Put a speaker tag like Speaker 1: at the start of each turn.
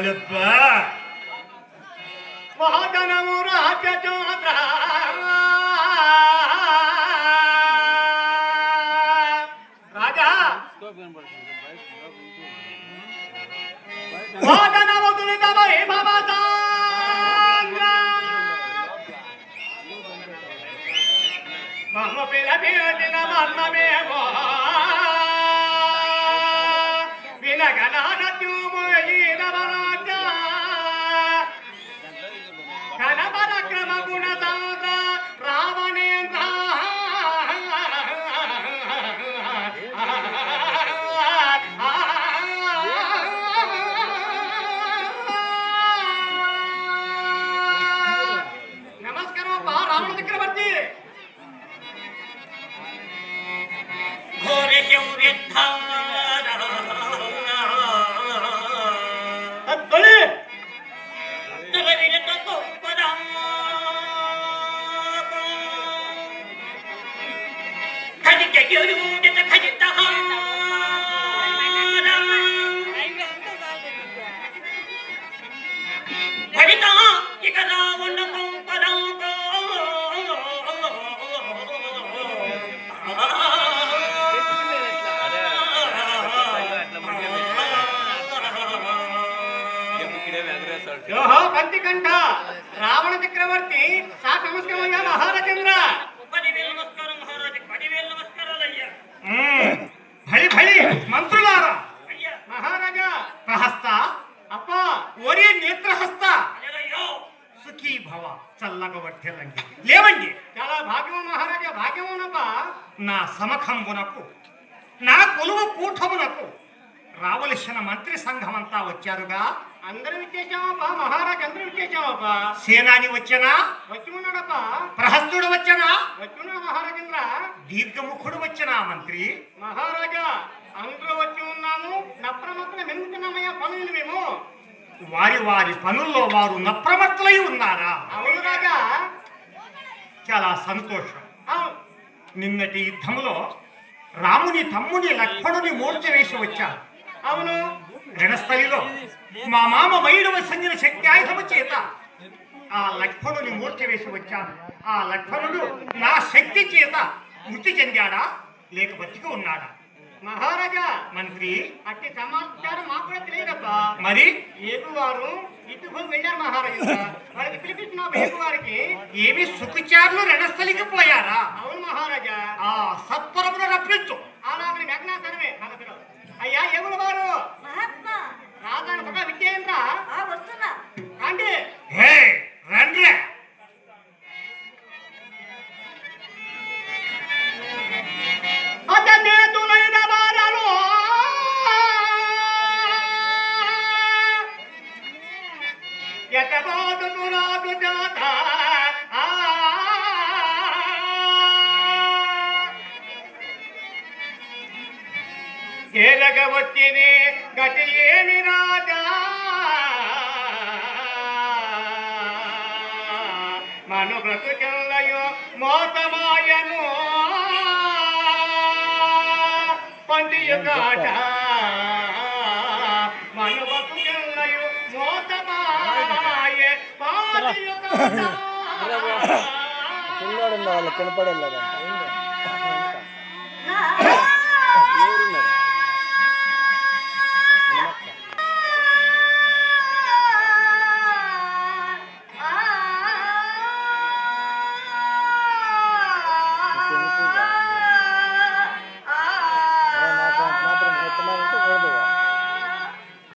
Speaker 1: ಮಲಪ್ಪ ಮಹಾದನಮೂರ ಚೋದ್ರ ರಾಜ ಮಹಾದನವ ದುರಿತ ಬೈ ಭವತ ಮಮ್ಮ ಪಿಲ ಪಿಲ ಮನ್ನ ಮೇವೋ ಕನಪರಕ್ರಮ ಗುಣ ಸಾಂದ್ರ ರಾವಣೇಂದ್ರ ನಮಸ್ಕಾರಪ್ಪ ರಾವಣ ಚಕ್ರವರ್ತಿ ಘೋರ ಕಂಠ ರಾವಣ ಚಕ್ರವರ್ತಿ ಸಾಕು ನಮಸ್ಕಾರ ಮಹಾರಾಜೇಂದ್ರ ಭಳಿ ಭಳಿ ಮಂತ್ರುಲಾರ ಮಹಾರಾಜ ಪ್ರಹಸ್ತ ಅಪ್ಪ ಒರೇ ನೇತ್ರಹಸ್ತ ಸುಖಿ ಭವ చల్లగొట్టెలంగి లేవండి చాలా భాగ్యము మహారాజా భాగ్యమునప్ప నా సమఖంబునకు నా కొలువు కూఠమునకు రావలసిన మంత్రి సంఘమంతా వచ్చారుగా అందరూ విచ్చేసామప్ప మహారాజ్ అందరూ విచ్చేసామప్ప సేనాని వచ్చనా వచ్చి ఉన్నాడప్ప ప్రహస్తుడు వచ్చనా వచ్చి ఉన్నాడు మహారాజేంద్ర దీర్ఘముఖుడు వచ్చనా మంత్రి మహారాజా అందరూ వచ్చి ఉన్నాము నప్రమత్తులు మెరుగుతున్నామయ్యా పనులు మేము వారి వారి పనుల్లో వారు నప్రమత్తులై ఉన్నారా అవును రాజా చాలా సంతోషం నిన్నటి యుద్ధములో రాముని తమ్ముని లక్ష్మణుని మూర్ఛ వేసి వచ్చారు అవును రణస్థలిలో మా మామ వైడవ సంజన శక్త్యాయుధము చేత ఆ లక్ష్మణుని మూర్ఛ వేసి వచ్చాను ఆ లక్ష్మణుడు నా శక్తి చేత మృతి చెందాడా లేక బతికి ఉన్నాడా మహారాజా మంత్రి అట్టి సమాచారం మాకు కూడా తెలియదబ్బా మరి ఏగువారు ఇటుకు వెళ్ళారు మహారాజా వాళ్ళకి పిలిపించిన ఏగువారికి ఏమి సుఖచారులు రణస్థలికి పోయారా అవును మహారాజా ఆ సత్వరమును రప్పించు అలాగని మెగ్నా సర్వే భగతుడు అయ్యా ఏగుల వారు రాజాను పక్క విద్యేంద్ర వస్తున్నా రండి హే రండి అతనే తులైన వారలు ఎతబాదు నురాదు జాత ఏరగ వచ్చింది గతి ఏమి రాజా మను బ్రతుకల్లయో మోతమాయను పండియుగాట మను బ్రతుకల్లయో మోతమాయ పాడియుగాట
Speaker 2: పిల్లోడు వాళ్ళకి కనపడలేదా